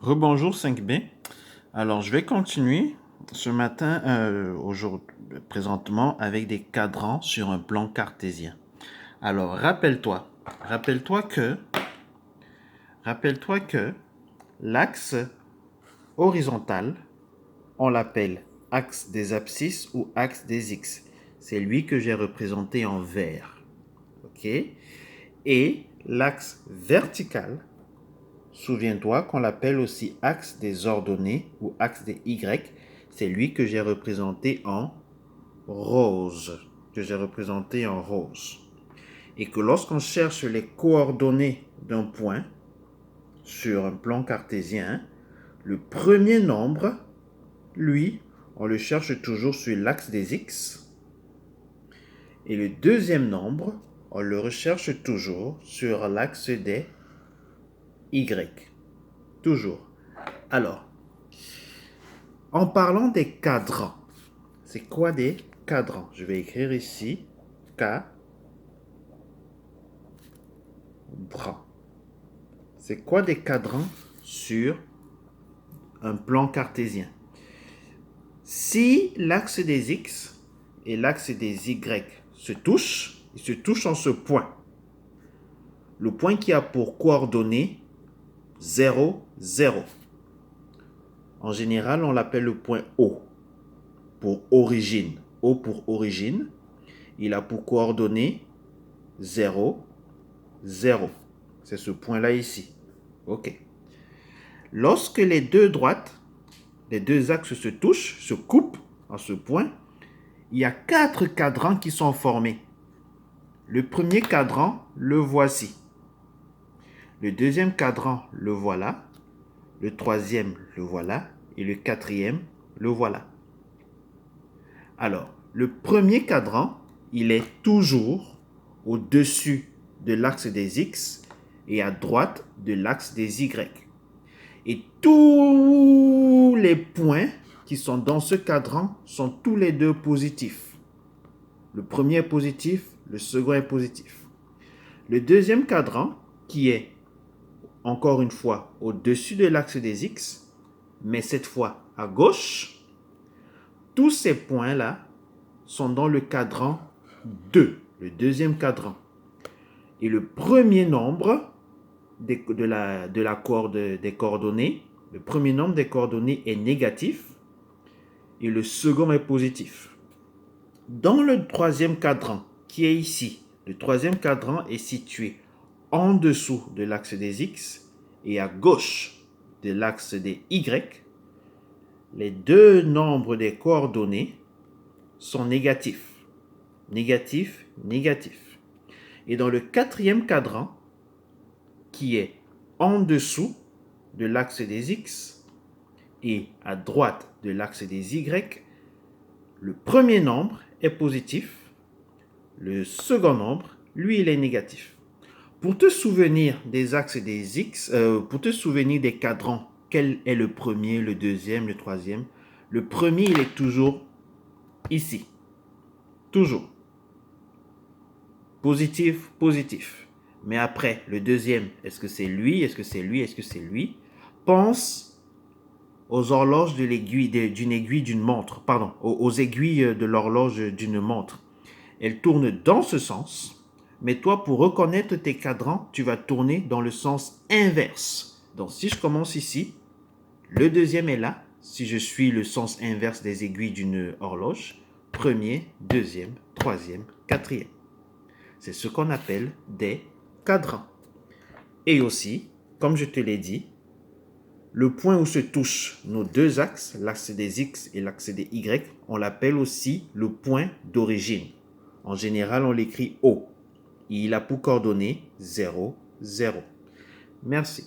Rebonjour 5B. Alors, je vais continuer ce matin, présentement, avec des cadrans sur un plan cartésien. Alors, rappelle-toi que l'axe horizontal, on l'appelle axe des abscisses ou axe des x. C'est lui que j'ai représenté en vert. OK? Et l'axe vertical, souviens-toi qu'on l'appelle aussi axe des ordonnées ou axe des y. C'est lui que j'ai représenté en rose. Et que lorsqu'on cherche les coordonnées d'un point sur un plan cartésien, le premier nombre, lui, on le cherche toujours sur l'axe des x. Et le deuxième nombre, on le recherche toujours sur l'axe des y. Toujours. Alors, en parlant des cadrans, c'est quoi des cadrans? Je vais écrire ici cadran. C'est quoi des cadrans sur un plan cartésien? Si l'axe des x et l'axe des y se touchent, ils se touchent en ce point. Le point qui a pour coordonnées 0, 0. En général, on l'appelle le point O pour origine. O pour origine. Il a pour coordonnées 0, 0. C'est ce point-là ici. OK. Lorsque les deux droites, les deux axes se touchent, se coupent en ce point, il y a 4 cadrans qui sont formés. Le premier cadran, le voici. Le deuxième cadran, le voilà. Le troisième, le voilà. Et le quatrième, le voilà. Alors, le premier cadran, il est toujours au-dessus de l'axe des x et à droite de l'axe des y. Et tous les points qui sont dans ce cadran sont tous les deux positifs. Le premier est positif, le second est positif. Le deuxième cadran, qui est encore une fois au-dessus de l'axe des x, mais cette fois à gauche, tous ces points-là sont dans le cadran 2, le deuxième cadran. Et le premier nombre des coordonnées, le premier nombre des coordonnées est négatif et le second est positif. Dans le troisième cadran, qui est ici, le troisième cadran est situé en dessous de l'axe des x et à gauche de l'axe des y. Les deux nombres des coordonnées sont négatifs. Négatif, négatif. Et dans le quatrième cadran, qui est en dessous de l'axe des x et à droite de l'axe des y, le premier nombre est positif, le second nombre, lui, il est négatif. Pour te souvenir des axes des x, pour te souvenir des cadrans, quel est le premier, le deuxième, le troisième? Le premier, il est toujours ici. Toujours. Positif, positif. Mais après, le deuxième, est-ce que c'est lui? Est-ce que c'est lui? Est-ce que c'est lui? Pense aux horloges de l'aiguille, d'une aiguille d'une montre. Pardon, aux aiguilles de l'horloge d'une montre. Elle tourne dans ce sens. Mais toi, pour reconnaître tes cadrans, tu vas tourner dans le sens inverse. Donc, si je commence ici, le deuxième est là. Si je suis le sens inverse des aiguilles d'une horloge, premier, deuxième, troisième, quatrième. C'est ce qu'on appelle des cadrans. Et aussi, comme je te l'ai dit, le point où se touchent nos deux axes, l'axe des x et l'axe des y, on l'appelle aussi le point d'origine. En général, on l'écrit O. Et il a pour coordonnées 0, 0. Merci.